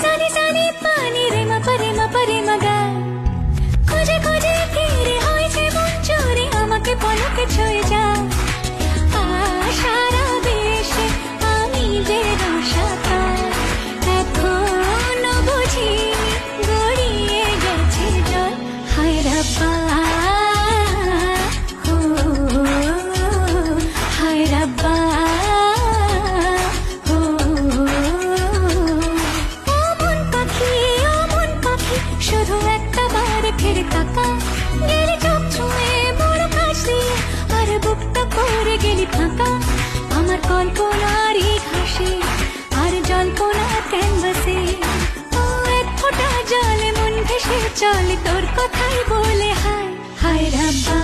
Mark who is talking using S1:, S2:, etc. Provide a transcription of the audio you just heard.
S1: সানি সানি পানি রে মা পরে মা গা খোঁজে খোঁজে ফিরে হয়েছে মন চোরে আমাকে পলকে ছুঁয়ে যা সারা দেশে আমি যে রসাকার এখনো বুঝিনি গড়িয়ে গেছে জল হায় রাব্বা হায় রাব্বা শুধু একটা বার ফিরে তাকা গেলি চোখ ছুঁয়ে বড় কাছ দিয়ে আর বুকটা করে গেলি ফাঁকা আমার কল্পনারই ঘাসে আর জল্পনার ক্যানভাসে ও এক ফোঁটা জলে মন ভেসে চলে তোর কথাই বলে হায় হায় রাব্বা